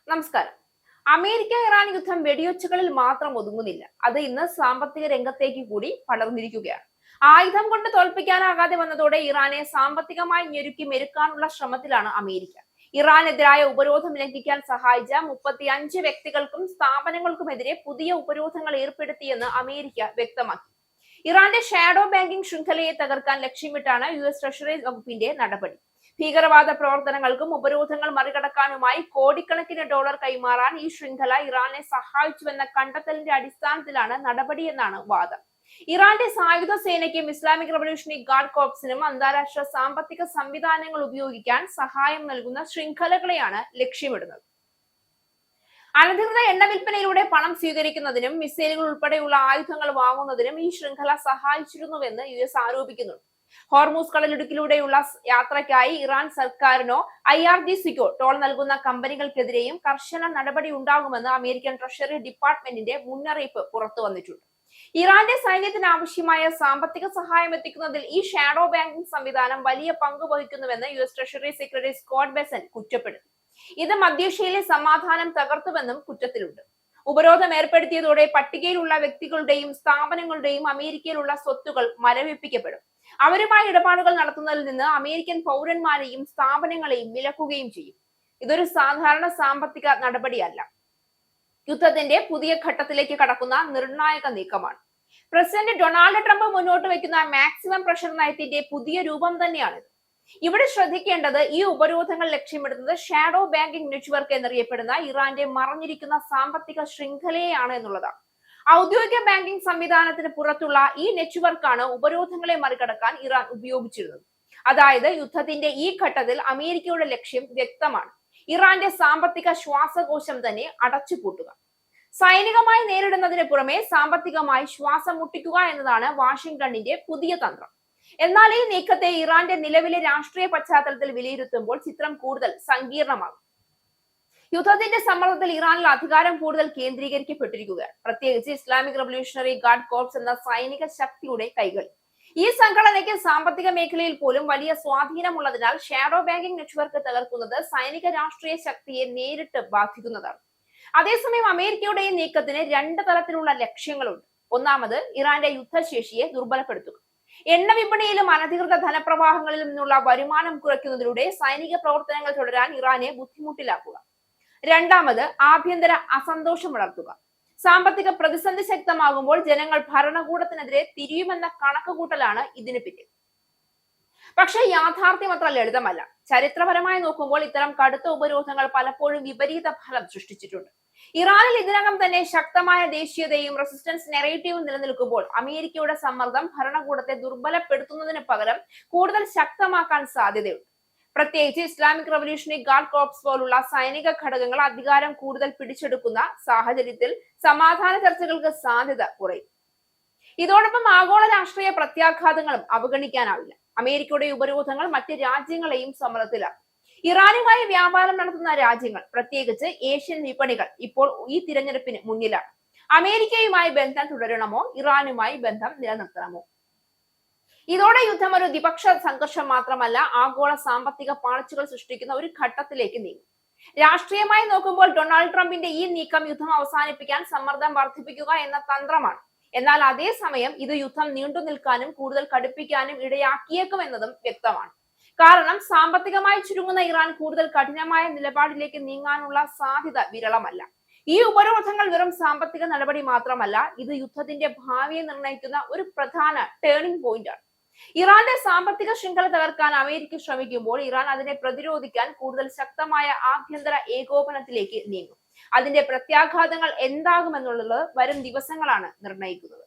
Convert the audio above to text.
നമസ്കാരം. America Iran യുദ്ധം വെടിയൊച്ചകളിൽ മാത്രം ഒതുങ്ങുന്നില്ല. അത് ഇന്ന് സാമ്പത്തിക രംഗത്തേക്ക് കൂടി പടർന്നിരിക്കുകയാണ്. ആയുധം കൊണ്ട് തോൽപ്പിക്കാനാകാതെ വന്നതോടെ ഇറാനെ സാമ്പത്തികമായി ഞെരുക്കി മെരുക്കാനുള്ള ശ്രമത്തിലാണ് അമേരിക്ക. ഇറാനെതിരായ ഉപരോധം ലംഘിക്കാൻ സഹായിച്ച 35 വ്യക്തികൾക്കും സ്ഥാപനങ്ങൾക്കുമെതിരെ പുതിയ ഉപരോധങ്ങൾ ഏർപ്പെടുത്തിയെന്ന് അമേരിക്ക വ്യക്തമാക്കി. ഇറാന്റെ ഷാഡോ ബാങ്കിംഗ് ശൃംഖലയെ തകർക്കാൻ ലക്ഷ്യമിട്ടാണ് US ട്രഷറി വകുപ്പിന്റെ നടപടി. ഭീകരവാദ പ്രവർത്തനങ്ങൾക്കും ഉപരോധങ്ങൾ മറികടക്കാനുമായി കോടിക്കണക്കിന് ഡോളർ കൈമാറാൻ ഈ ശൃംഖല ഇറാനെ സഹായിച്ചുവെന്ന കണ്ടെത്തലിന്റെ അടിസ്ഥാനത്തിലാണ് നടപടിയെന്നാണ് വാദം. ഇറാന്റെ സായുധ സേനയ്ക്കും ഇസ്ലാമിക് റവല്യൂഷണറി ഗാർഡ് കോർപ്സിനും അന്താരാഷ്ട്ര സാമ്പത്തിക സംവിധാനങ്ങൾ ഉപയോഗിക്കാൻ സഹായം നൽകുന്ന ശൃംഖലകളെയാണ് ലക്ഷ്യമിടുന്നത്. അനധികൃത എണ്ണ വിൽപ്പനയിലൂടെ പണം സ്വീകരിക്കുന്നതിനും മിസൈലുകൾ ഉൾപ്പെടെയുള്ള ആയുധങ്ങൾ വാങ്ങുന്നതിനും ഈ ശൃംഖല സഹായിച്ചിരുന്നുവെന്ന് US ആരോപിക്കുന്നുണ്ട്. ഹോർമൂസ് കടലിടുക്കിലൂടെയുള്ള യാത്രയ്ക്കായി ഇറാൻ സർക്കാരിനോ IRGCക്കോ ടോൾ നൽകുന്ന കമ്പനികൾക്കെതിരെയും കർശന നടപടി ഉണ്ടാകുമെന്ന് അമേരിക്കൻ ട്രഷറി ഡിപ്പാർട്ട്മെന്റിന്റെ മുന്നറിയിപ്പ് പുറത്തു വന്നിട്ടുണ്ട്. ഇറാന്റെ സൈന്യത്തിന് ആവശ്യമായ സാമ്പത്തിക സഹായം എത്തിക്കുന്നതിൽ ഈ ഷാഡോ ബാങ്കിംഗ് സംവിധാനം വലിയ പങ്ക് വഹിക്കുന്നുവെന്ന് US treasury secretary Scott Bessent കുറ്റപ്പെടുത്തി. ഇത് മധ്യേഷ്യയിലെ സമാധാനം തകർത്തുവെന്നും കുറ്റത്തിലുണ്ട്. ഉപരോധം ഏർപ്പെടുത്തിയതോടെ പട്ടികയിലുള്ള വ്യക്തികളുടെയും സ്ഥാപനങ്ങളുടെയും അമേരിക്കയിലുള്ള സ്വത്തുകൾ മരവിപ്പിക്കപ്പെടും. അവരുമായി ഇടപാടുകൾ നടത്തുന്നതിൽ നിന്ന് അമേരിക്കൻ പൗരന്മാരെയും സ്ഥാപനങ്ങളെയും വിലക്കുകയും ചെയ്യും. ഇതൊരു സാധാരണ സാമ്പത്തിക നടപടിയല്ല. യുദ്ധത്തിന്റെ പുതിയ ഘട്ടത്തിലേക്ക് കടക്കുന്ന നിർണായക നീക്കമാണ്. പ്രസിഡന്റ് ഡൊണാൾഡ് ട്രംപ് മുന്നോട്ട് വയ്ക്കുന്ന മാക്സിമം പ്രഷർ നയത്തിന്റെ പുതിയ രൂപം തന്നെയാണിത്. ഇവിടെ ശ്രദ്ധിക്കേണ്ടത് ഈ ഉപരോധങ്ങൾ ലക്ഷ്യമിടുന്നത് ഷാഡോ ബാങ്കിംഗ് നെറ്റ്വർക്ക് എന്നറിയപ്പെടുന്ന ഇറാന്റെ മറഞ്ഞിരിക്കുന്ന സാമ്പത്തിക ശൃംഖലയാണ് എന്നുള്ളതാണ്. ഔദ്യോഗിക ബാങ്കിംഗ് സംവിധാനത്തിന് പുറത്തുള്ള ഈ നെറ്റ്വർക്കാണ് ഉപരോധങ്ങളെ മറികടക്കാൻ ഇറാൻ ഉപയോഗിച്ചിരുന്നത്. അതായത് യുദ്ധത്തിന്റെ ഈ ഘട്ടത്തിൽ അമേരിക്കയുടെ ലക്ഷ്യം വ്യക്തമാണ്: ഇറാന്റെ സാമ്പത്തിക ശ്വാസകോശം തന്നെ അടച്ചുപൂട്ടുക. സൈനികമായി നേരിടുന്നതിന് പുറമെ സാമ്പത്തികമായി ശ്വാസം മുട്ടിക്കുക എന്നതാണ് വാഷിംഗ്ടണിന്റെ പുതിയ തന്ത്രം. എന്നാൽ ഈ നീക്കത്തെ ഇറാന്റെ നിലവിലെ രാഷ്ട്രീയ പശ്ചാത്തലത്തിൽ വിലയിരുത്തുമ്പോൾ ചിത്രം കൂടുതൽ സങ്കീർണമാകും. യുദ്ധത്തിന്റെ സമ്മർദ്ദത്തിൽ ഇറാനിൽ അധികാരം കൂടുതൽ കേന്ദ്രീകരിക്കപ്പെട്ടിരിക്കുകയാണ്, പ്രത്യേകിച്ച് ഇസ്ലാമിക് റവല്യൂഷണറി ഗാർഡ് കോർപ്സ് എന്ന സൈനിക ശക്തിയുടെ കൈകൾ. ഈ സംഘടനയ്ക്ക് സാമ്പത്തിക മേഖലയിൽ പോലും വലിയ സ്വാധീനമുള്ളതിനാൽ ഷാഡോ ബാങ്കിംഗ് നെറ്റ്വർക്ക് തകർക്കുന്നത് സൈനിക രാഷ്ട്രീയ ശക്തിയെ നേരിട്ട് ബാധിക്കുന്നതാണ്. അതേസമയം അമേരിക്കയുടെ ഈ നീക്കത്തിന് 2 തലത്തിലുള്ള ലക്ഷ്യങ്ങളുണ്ട്. ഒന്നാമത്, ഇറാന്റെ യുദ്ധശേഷിയെ ദുർബലപ്പെടുത്തുക. എണ്ണ വിപണിയിലും അനധികൃത ധനപ്രവാഹങ്ങളിൽ നിന്നുള്ള വരുമാനം കുറയ്ക്കുന്നതിലൂടെ സൈനിക പ്രവർത്തനങ്ങൾ തുടരാൻ ഇറാനെ ബുദ്ധിമുട്ടിലാക്കുക. രണ്ടാമത്, ആഭ്യന്തര അസന്തോഷം വളർത്തുക. സാമ്പത്തിക പ്രതിസന്ധി ശക്തമാകുമ്പോൾ ജനങ്ങൾ ഭരണകൂടത്തിനെതിരെ തിരിയുമെന്ന കണക്കുകൂട്ടലാണ് ഇതിന് പിന്നിൽ. പക്ഷെ യാഥാർത്ഥ്യം അത്ര ലളിതമല്ല. ചരിത്രപരമായി നോക്കുമ്പോൾ ഇത്തരം കടുത്ത ഉപരോധങ്ങൾ പലപ്പോഴും വിപരീത ഫലം സൃഷ്ടിച്ചിട്ടുണ്ട്. ഇറാനിൽ ഇതിനകം തന്നെ ശക്തമായ ദേശീയതയും റെസിസ്റ്റൻസ് നെറേറ്റീവും നിലനിൽക്കുമ്പോൾ അമേരിക്കയുടെ സമ്മർദ്ദം ഭരണകൂടത്തെ ദുർബലപ്പെടുത്തുന്നതിന് പകരം കൂടുതൽ ശക്തമാക്കാൻ സാധ്യതയുണ്ട്. പ്രത്യേകിച്ച് ഇസ്ലാമിക് റവല്യൂഷണറി ഗാർഡ് കോർപ്സ് പോലുള്ള സൈനിക ഘടകങ്ങൾ അധികാരം കൂടുതൽ പിടിച്ചെടുക്കുന്ന സാഹചര്യത്തിൽ സമാധാന ചർച്ചകൾക്ക് സാധ്യത കുറയും. ഇതോടൊപ്പം ആഗോള രാഷ്ട്രീയ പ്രത്യാഘാതങ്ങളും അവഗണിക്കാനാവില്ല. അമേരിക്കയുടെ ഉപരോധങ്ങൾ മറ്റ് രാജ്യങ്ങളെയും സമ്മർദ്ദത്തിലാക്കും. ഇറാനുമായി വ്യാപാരം നടത്തുന്ന രാജ്യങ്ങൾ, പ്രത്യേകിച്ച് ഏഷ്യൻ വിപണികൾ, ഇപ്പോൾ ഈ തിരഞ്ഞെടുപ്പിന് മുന്നിലാണ്. അമേരിക്കയുമായി ബന്ധം തുടരണമോ ഇറാനുമായി ബന്ധം നിലനിർത്തണമോ? ഇതോടെ യുദ്ധം ഒരു ദ്വിപക്ഷ സംഘർഷം മാത്രമല്ല, ആഗോള സാമ്പത്തിക പാളിച്ചകൾ സൃഷ്ടിക്കുന്ന ഒരു ഘട്ടത്തിലേക്ക് നീങ്ങും. രാഷ്ട്രീയമായി നോക്കുമ്പോൾ ഡൊണാൾഡ് ട്രംപിന്റെ ഈ നീക്കം യുദ്ധം അവസാനിപ്പിക്കാൻ സമ്മർദ്ദം വർദ്ധിപ്പിക്കുക എന്ന തന്ത്രമാണ്. എന്നാൽ അതേസമയം ഇത് യുദ്ധം നീണ്ടു നിൽക്കാനും കൂടുതൽ കടുപ്പിക്കാനും ഇടയാക്കിയേക്കുമെന്നതും വ്യക്തമാണ്. കാരണം സാമ്പത്തികമായി ചുരുങ്ങുന്ന ഇറാൻ കൂടുതൽ കഠിനമായ നിലപാടിലേക്ക് നീങ്ങാനുള്ള സാധ്യത വിരളമല്ല. ഈ ഉപരോധങ്ങൾ വെറും സാമ്പത്തിക നടപടി മാത്രമല്ല, ഇത് യുദ്ധത്തിന്റെ ഭാവിയെ നിർണ്ണയിക്കുന്ന ഒരു പ്രധാന ടേണിംഗ് പോയിന്റ് ആണ്. ഇറാന്റെ സാമ്പത്തിക ശൃംഖല തകർക്കാൻ അമേരിക്ക ശ്രമിക്കുമ്പോൾ ഇറാൻ അതിനെ പ്രതിരോധിക്കാൻ കൂടുതൽ ശക്തമായ ആഭ്യന്തര ഏകോപനത്തിലേക്ക് നീങ്ങും. അതിന്റെ പ്രത്യാഘാതങ്ങൾ എന്താകുമെന്നുള്ളത് വരും ദിവസങ്ങളാണ് നിർണ്ണയിക്കുന്നത്.